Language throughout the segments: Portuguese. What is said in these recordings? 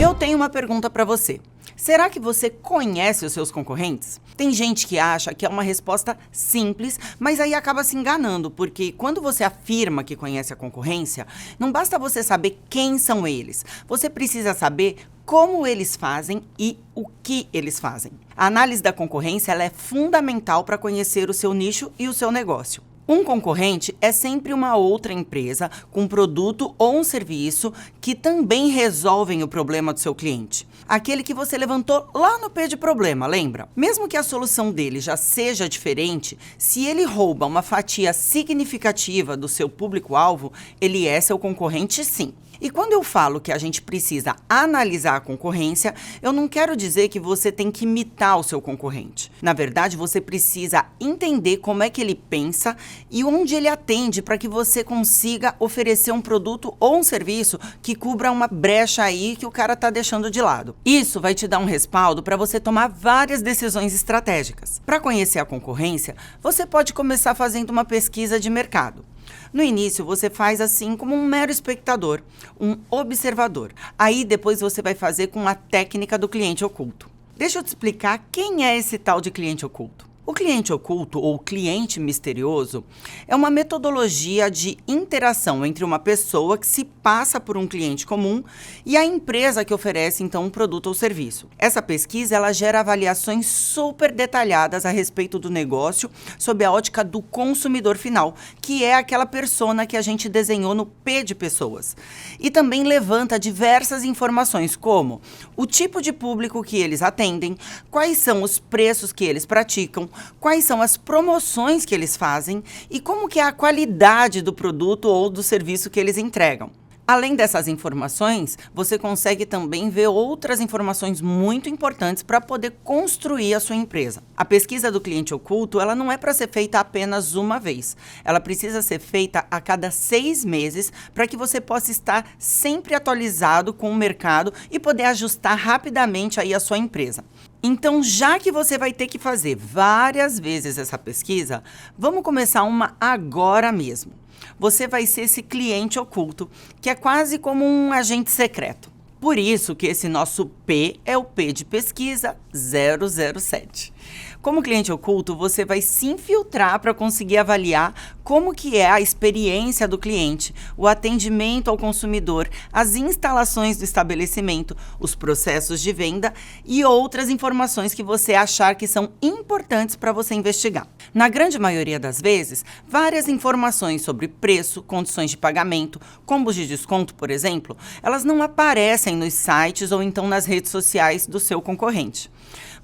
Eu tenho uma pergunta para você. Será que você conhece os seus concorrentes? Tem gente que acha que é uma resposta simples, mas aí acaba se enganando, porque quando você afirma que conhece a concorrência, não basta você saber quem são eles. Você precisa saber como eles fazem e o que eles fazem. A análise da concorrência ela é fundamental para conhecer o seu nicho e o seu negócio. Um concorrente é sempre uma outra empresa com um produto ou um serviço que também resolvem o problema do seu cliente. Aquele que você levantou lá no P de problema, lembra? Mesmo que a solução dele já seja diferente, se ele rouba uma fatia significativa do seu público-alvo, ele é seu concorrente sim. E quando eu falo que a gente precisa analisar a concorrência, eu não quero dizer que você tem que imitar o seu concorrente. Na verdade, você precisa entender como é que ele pensa e onde ele atende para que você consiga oferecer um produto ou um serviço que cubra uma brecha aí que o cara está deixando de lado. Isso vai te dar um respaldo para você tomar várias decisões estratégicas. Para conhecer a concorrência, você pode começar fazendo uma pesquisa de mercado. No início, você faz assim como um mero espectador, um observador. Aí, depois você vai fazer com a técnica do cliente oculto. Deixa eu te explicar quem é esse tal de cliente oculto. O cliente oculto, ou cliente misterioso, é uma metodologia de interação entre uma pessoa que se passa por um cliente comum e a empresa que oferece, então, um produto ou serviço. Essa pesquisa, ela gera avaliações super detalhadas a respeito do negócio sob a ótica do consumidor final, que é aquela persona que a gente desenhou no P de pessoas. E também levanta diversas informações, como o tipo de público que eles atendem, quais são os preços que eles praticam, quais são as promoções que eles fazem e como que é a qualidade do produto ou do serviço que eles entregam. Além dessas informações, você consegue também ver outras informações muito importantes para poder construir a sua empresa. A pesquisa do cliente oculto, ela não é para ser feita apenas uma vez. Ela precisa ser feita a cada 6 meses para que você possa estar sempre atualizado com o mercado e poder ajustar rapidamente aí a sua empresa. Então, já que você vai ter que fazer várias vezes essa pesquisa, vamos começar uma agora mesmo. Você vai ser esse cliente oculto, que é quase como um agente secreto. Por isso que esse nosso P é o P de pesquisa 007. Como cliente oculto, você vai se infiltrar para conseguir avaliar como que é a experiência do cliente, o atendimento ao consumidor, as instalações do estabelecimento, os processos de venda e outras informações que você achar que são importantes para você investigar. Na grande maioria das vezes, várias informações sobre preço, condições de pagamento, combos de desconto, por exemplo, elas não aparecem nos sites ou então nas redes sociais do seu concorrente.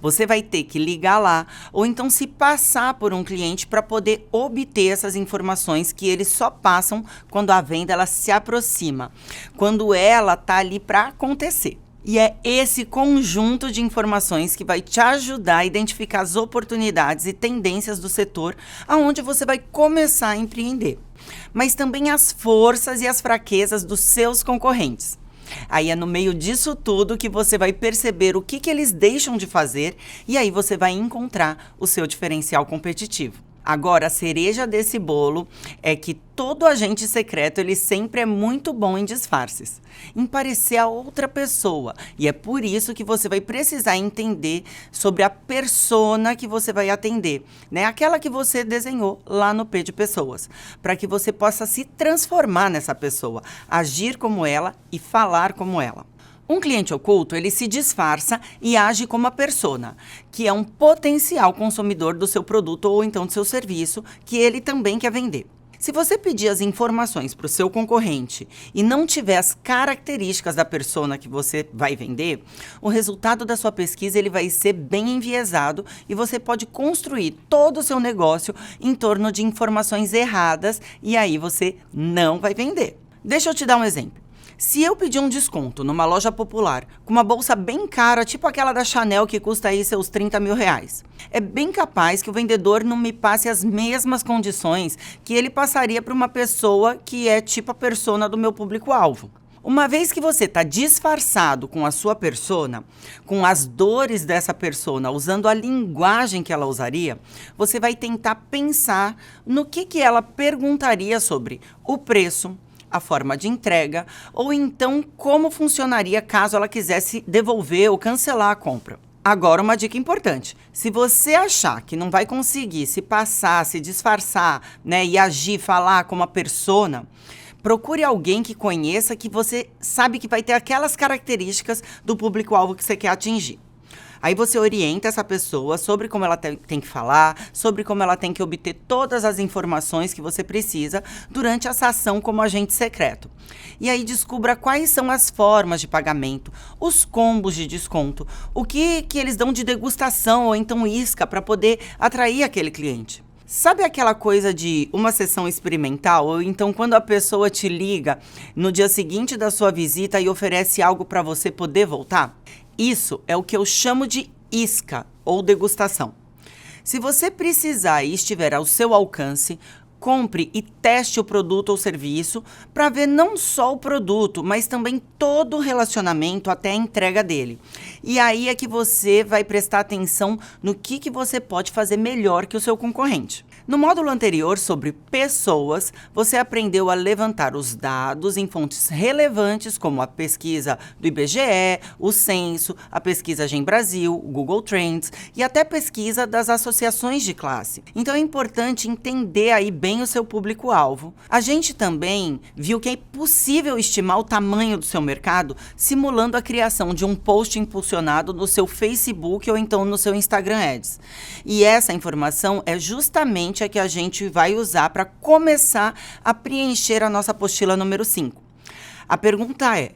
Você vai ter que ligar lá ou então se passar por um cliente para poder obter essas informações que eles só passam quando a venda ela se aproxima, quando ela está ali para acontecer. E é esse conjunto de informações que vai te ajudar a identificar as oportunidades e tendências do setor aonde você vai começar a empreender, mas também as forças e as fraquezas dos seus concorrentes. Aí é no meio disso tudo que você vai perceber o que eles deixam de fazer e aí você vai encontrar o seu diferencial competitivo. Agora, a cereja desse bolo é que todo agente secreto, ele sempre é muito bom em disfarces, em parecer a outra pessoa. E é por isso que você vai precisar entender sobre a persona que você vai atender, né? Aquela que você desenhou lá no P de pessoas, para que você possa se transformar nessa pessoa, agir como ela e falar como ela. Um cliente oculto, ele se disfarça e age como a persona, que é um potencial consumidor do seu produto ou então do seu serviço, que ele também quer vender. Se você pedir as informações para o seu concorrente e não tiver as características da persona que você vai vender, o resultado da sua pesquisa ele vai ser bem enviesado e você pode construir todo o seu negócio em torno de informações erradas e aí você não vai vender. Deixa eu te dar um exemplo. Se eu pedir um desconto numa loja popular com uma bolsa bem cara, tipo aquela da Chanel que custa aí seus 30 mil reais, é bem capaz que o vendedor não me passe as mesmas condições que ele passaria para uma pessoa que é tipo a persona do meu público-alvo. Uma vez que você está disfarçado com a sua persona, com as dores dessa persona, usando a linguagem que ela usaria, você vai tentar pensar no que ela perguntaria sobre o preço, a forma de entrega ou então como funcionaria caso ela quisesse devolver ou cancelar a compra. Agora, uma dica importante. Se você achar que não vai conseguir se passar, se disfarçar, né, e agir, falar como uma persona, procure alguém que conheça, que você sabe que vai ter aquelas características do público-alvo que você quer atingir. Aí você orienta essa pessoa sobre como ela tem que falar, sobre como ela tem que obter todas as informações que você precisa durante essa ação como agente secreto. E aí descubra quais são as formas de pagamento, os combos de desconto, o que eles dão de degustação ou então isca para poder atrair aquele cliente. Sabe aquela coisa de uma sessão experimental? Ou então quando a pessoa te liga no dia seguinte da sua visita e oferece algo para você poder voltar? Isso é o que eu chamo de isca ou degustação. Se você precisar e estiver ao seu alcance, compre e teste o produto ou serviço para ver não só o produto, mas também todo o relacionamento até a entrega dele. E aí é que você vai prestar atenção no que você pode fazer melhor que o seu concorrente. No módulo anterior sobre pessoas, você aprendeu a levantar os dados em fontes relevantes como a pesquisa do IBGE, o Censo, a pesquisa Gen Brasil, o Google Trends e até pesquisa das associações de classe. Então é importante entender aí bem o seu público-alvo. A gente também viu que é possível estimar o tamanho do seu mercado simulando a criação de um post impulsionado no seu Facebook ou então no seu Instagram Ads. E essa informação é justamente a que a gente vai usar para começar a preencher a nossa apostila número 5. A pergunta é: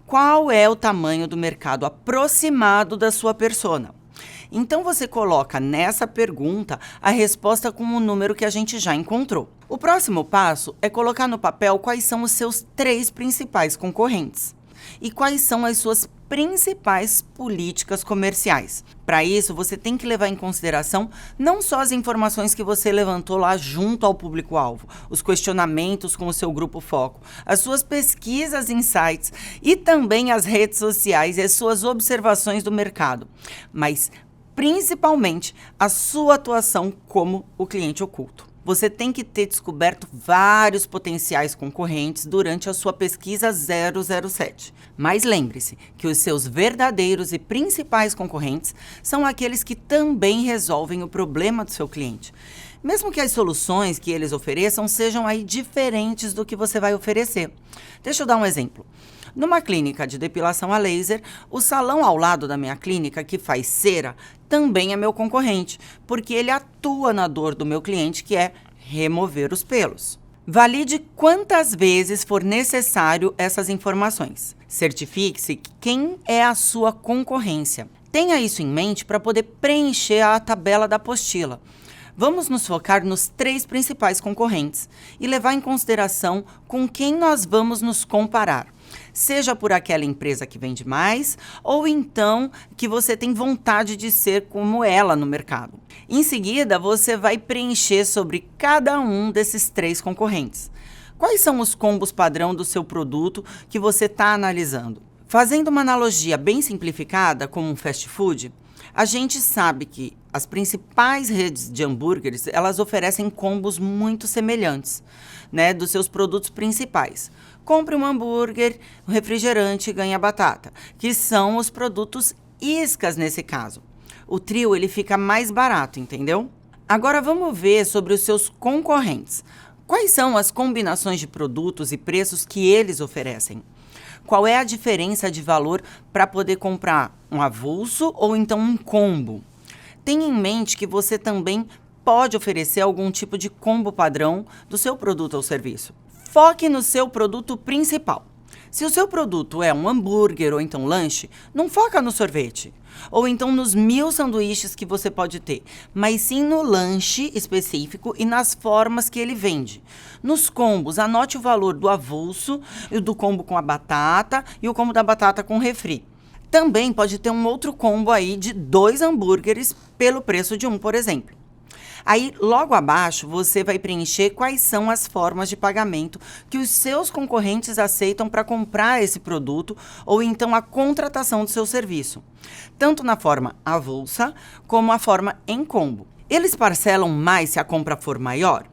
qual é o tamanho do mercado aproximado da sua persona? Então você coloca nessa pergunta a resposta com o número que a gente já encontrou. O próximo passo é colocar no papel quais são os seus 3 principais concorrentes e quais são as suas principais políticas comerciais. Para isso, você tem que levar em consideração não só as informações que você levantou lá junto ao público-alvo, os questionamentos com o seu grupo foco, as suas pesquisas, insights e também as redes sociais e as suas observações do mercado, mas principalmente a sua atuação como o cliente oculto. Você tem que ter descoberto vários potenciais concorrentes durante a sua pesquisa 007. Mas lembre-se que os seus verdadeiros e principais concorrentes são aqueles que também resolvem o problema do seu cliente. Mesmo que as soluções que eles ofereçam sejam aí diferentes do que você vai oferecer. Deixa eu dar um exemplo. Numa clínica de depilação a laser, o salão ao lado da minha clínica, que faz cera, também é meu concorrente, porque ele atua na dor do meu cliente, que é remover os pelos. Valide quantas vezes for necessário essas informações. Certifique-se quem é a sua concorrência. Tenha isso em mente para poder preencher a tabela da apostila. Vamos nos focar nos 3 principais concorrentes e levar em consideração com quem nós vamos nos comparar. Seja por aquela empresa que vende mais, ou então que você tem vontade de ser como ela no mercado. Em seguida, você vai preencher sobre cada um desses 3 concorrentes. Quais são os combos padrão do seu produto que você está analisando? Fazendo uma analogia bem simplificada, como um fast food, a gente sabe que as principais redes de hambúrgueres, elas oferecem combos muito semelhantes, né, dos seus produtos principais. Compre um hambúrguer, um refrigerante e ganha batata, que são os produtos iscas nesse caso. O trio, ele fica mais barato, entendeu? Agora vamos ver sobre os seus concorrentes. Quais são as combinações de produtos e preços que eles oferecem? Qual é a diferença de valor para poder comprar um avulso ou então um combo? Tenha em mente que você também pode oferecer algum tipo de combo padrão do seu produto ou serviço. Foque no seu produto principal. Se o seu produto é um hambúrguer ou então lanche, não foca no sorvete. Ou então nos 1000 sanduíches que você pode ter, mas sim no lanche específico e nas formas que ele vende. Nos combos, anote o valor do avulso, e do combo com a batata e o combo da batata com refri. Também pode ter um outro combo aí de 2 hambúrgueres pelo preço de um, por exemplo. Aí, logo abaixo, você vai preencher quais são as formas de pagamento que os seus concorrentes aceitam para comprar esse produto ou então a contratação do seu serviço, tanto na forma avulsa como a forma em combo. Eles parcelam mais se a compra for maior?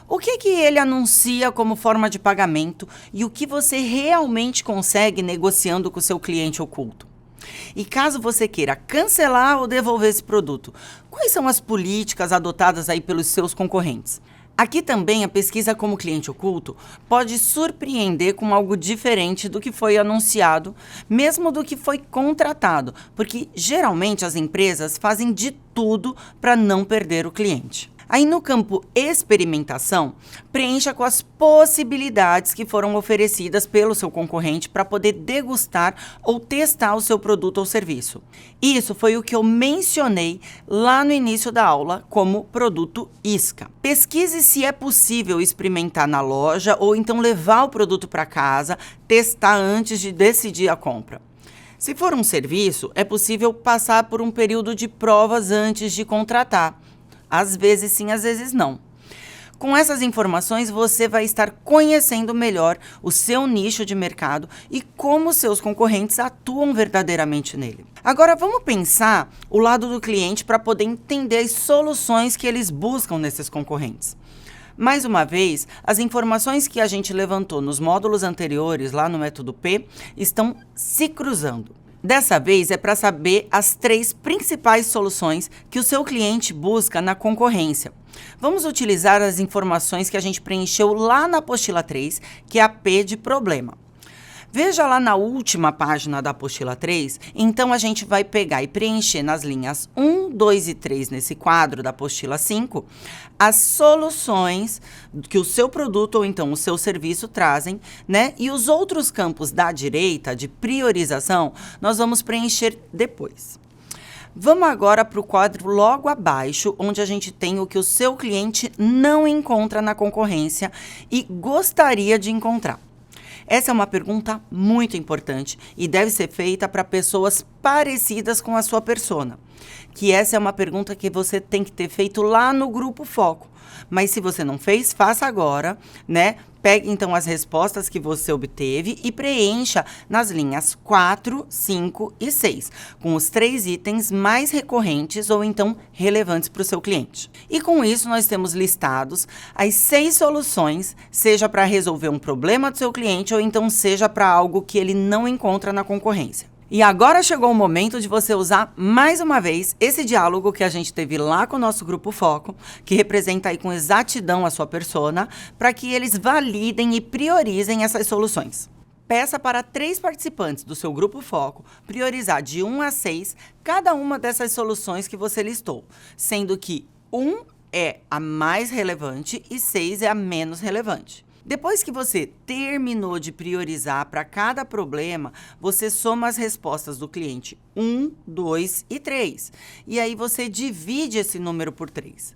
O que ele anuncia como forma de pagamento e o que você realmente consegue negociando com o seu cliente oculto? E caso você queira cancelar ou devolver esse produto, quais são as políticas adotadas aí pelos seus concorrentes? Aqui também a pesquisa como cliente oculto pode surpreender com algo diferente do que foi anunciado, mesmo do que foi contratado, porque geralmente as empresas fazem de tudo para não perder o cliente. Aí no campo experimentação, preencha com as possibilidades que foram oferecidas pelo seu concorrente para poder degustar ou testar o seu produto ou serviço. Isso foi o que eu mencionei lá no início da aula como produto isca. Pesquise se é possível experimentar na loja ou então levar o produto para casa, testar antes de decidir a compra. Se for um serviço, é possível passar por um período de provas antes de contratar. Às vezes sim, às vezes não. Com essas informações, você vai estar conhecendo melhor o seu nicho de mercado e como seus concorrentes atuam verdadeiramente nele. Agora, vamos pensar o lado do cliente para poder entender as soluções que eles buscam nesses concorrentes. Mais uma vez, as informações que a gente levantou nos módulos anteriores, lá no método P, estão se cruzando. Dessa vez é para saber as 3 principais soluções que o seu cliente busca na concorrência. Vamos utilizar as informações que a gente preencheu lá na apostila 3, que é a P de problema. Veja lá na última página da apostila 3, então a gente vai pegar e preencher nas linhas 1, 2 e 3 nesse quadro da apostila 5, as soluções que o seu produto ou então o seu serviço trazem, né? E os outros campos da direita, de priorização, nós vamos preencher depois. Vamos agora para o quadro logo abaixo, onde a gente tem o que o seu cliente não encontra na concorrência e gostaria de encontrar. Essa é uma pergunta muito importante e deve ser feita para pessoas parecidas com a sua persona. Que essa é uma pergunta que você tem que ter feito lá no grupo Foco. Mas se você não fez, faça agora, né? Pegue então as respostas que você obteve e preencha nas linhas 4, 5 e 6, com os 3 itens mais recorrentes ou então relevantes para o seu cliente. E com isso nós temos listados as 6 soluções, seja para resolver um problema do seu cliente ou então seja para algo que ele não encontra na concorrência. E agora chegou o momento de você usar mais uma vez esse diálogo que a gente teve lá com o nosso grupo Foco, que representa aí com exatidão a sua persona, para que eles validem e priorizem essas soluções. Peça para 3 participantes do seu grupo Foco priorizar de 1 a 6 cada uma dessas soluções que você listou, sendo que 1 é a mais relevante e 6 é a menos relevante. Depois que você terminou de priorizar para cada problema, você soma as respostas do cliente 1, 2 e 3. E aí você divide esse número por 3.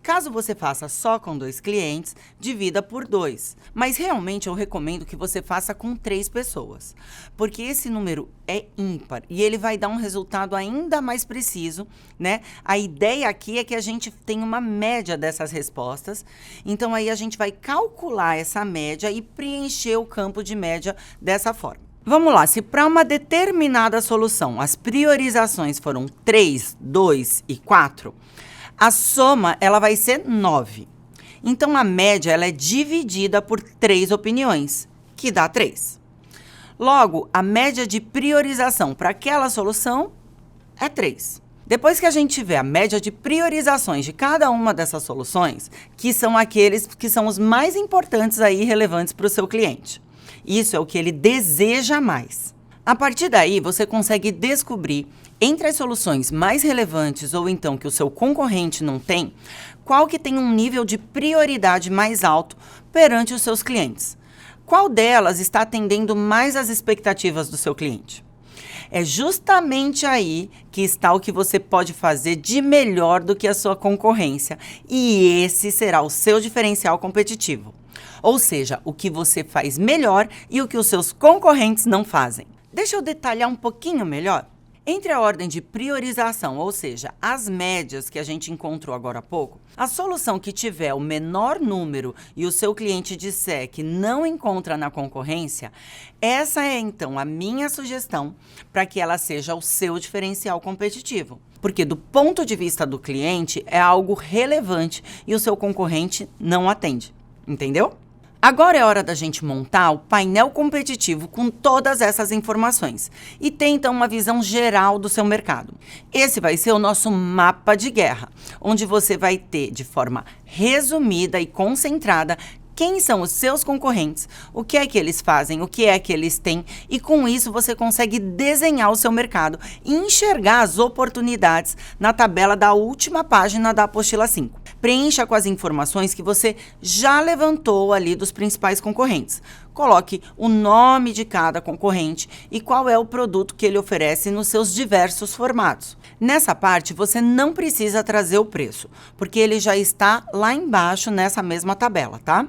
Caso você faça só com 2 clientes, divida por 2. Mas realmente eu recomendo que você faça com 3 pessoas, porque esse número é ímpar e ele vai dar um resultado ainda mais preciso, né? A ideia aqui é que a gente tenha uma média dessas respostas, então aí a gente vai calcular essa média e preencher o campo de média dessa forma. Vamos lá, se para uma determinada solução as priorizações foram 3, 2 e 4, a soma ela vai ser 9. Então, a média ela é dividida por 3 opiniões, que dá 3. Logo, a média de priorização para aquela solução é 3. Depois que a gente tiver a média de priorizações de cada uma dessas soluções, que são aqueles que são os mais importantes aí relevantes para o seu cliente. Isso é o que ele deseja mais. A partir daí, você consegue descobrir, entre as soluções mais relevantes ou então que o seu concorrente não tem, qual que tem um nível de prioridade mais alto perante os seus clientes. Qual delas está atendendo mais às expectativas do seu cliente? É justamente aí que está o que você pode fazer de melhor do que a sua concorrência. E esse será o seu diferencial competitivo. Ou seja, o que você faz melhor e o que os seus concorrentes não fazem. Deixa eu detalhar um pouquinho melhor. Entre a ordem de priorização, ou seja, as médias que a gente encontrou agora há pouco, a solução que tiver o menor número e o seu cliente disser que não encontra na concorrência, essa é então a minha sugestão para que ela seja o seu diferencial competitivo. Porque do ponto de vista do cliente é algo relevante e o seu concorrente não atende, entendeu? Agora é hora da gente montar o painel competitivo com todas essas informações e ter então uma visão geral do seu mercado. Esse vai ser o nosso mapa de guerra, onde você vai ter de forma resumida e concentrada quem são os seus concorrentes, o que é que eles fazem, o que é que eles têm, e com isso você consegue desenhar o seu mercado e enxergar as oportunidades na tabela da última página da apostila 5. Preencha com as informações que você já levantou ali dos principais concorrentes. Coloque o nome de cada concorrente e qual é o produto que ele oferece nos seus diversos formatos. Nessa parte, você não precisa trazer o preço, porque ele já está lá embaixo nessa mesma tabela, tá?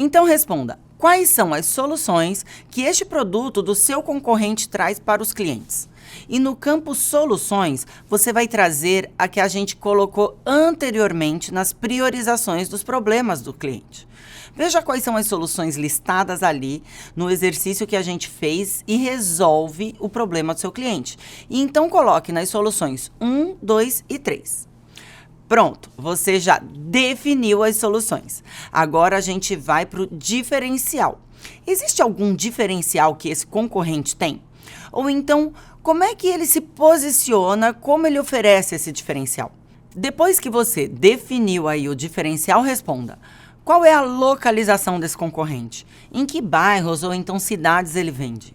Então responda, quais são as soluções que este produto do seu concorrente traz para os clientes? E no campo soluções, você vai trazer a que a gente colocou anteriormente nas priorizações dos problemas do cliente. Veja quais são as soluções listadas ali no exercício que a gente fez e resolve o problema do seu cliente. E então coloque nas soluções 1, 2 e 3. Pronto, você já definiu as soluções. Agora a gente vai para o diferencial. Existe algum diferencial que esse concorrente tem? Ou então, como é que ele se posiciona, como ele oferece esse diferencial? Depois que você definiu aí o diferencial, responda. Qual é a localização desse concorrente? Em que bairros ou então cidades ele vende?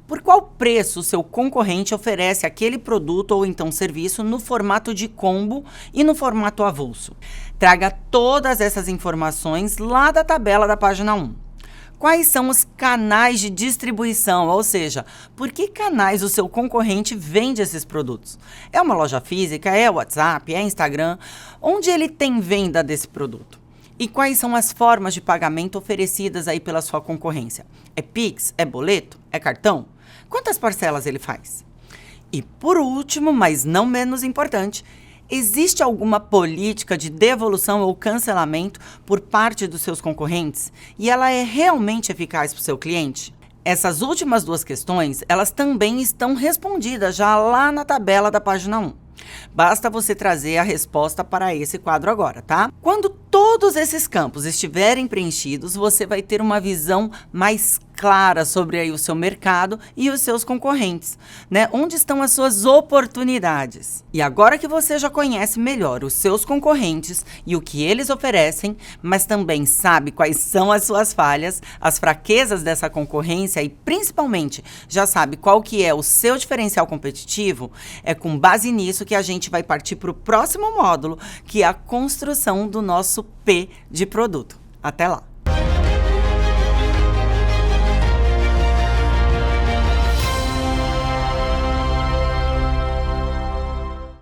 Por qual preço o seu concorrente oferece aquele produto ou então serviço no formato de combo e no formato avulso? Traga todas essas informações lá da tabela da página 1. Quais são os canais de distribuição, ou seja, por que canais o seu concorrente vende esses produtos? É uma loja física, é WhatsApp, é Instagram? Onde ele tem venda desse produto? E quais são as formas de pagamento oferecidas aí pela sua concorrência? É Pix? É boleto? É cartão? Quantas parcelas ele faz? E por último, mas não menos importante, existe alguma política de devolução ou cancelamento por parte dos seus concorrentes? E ela é realmente eficaz para o seu cliente? Essas últimas duas questões, elas também estão respondidas já lá na tabela da página 1. Basta você trazer a resposta para esse quadro agora, tá? Quando todos esses campos estiverem preenchidos, você vai ter uma visão mais clara sobre aí o seu mercado e os seus concorrentes, né? Onde estão as suas oportunidades? E agora que você já conhece melhor os seus concorrentes e o que eles oferecem, mas também sabe quais são as suas falhas, as fraquezas dessa concorrência e principalmente já sabe qual que é o seu diferencial competitivo, é com base nisso que a gente vai partir para o próximo módulo, que é a construção do nosso P de produto. Até lá!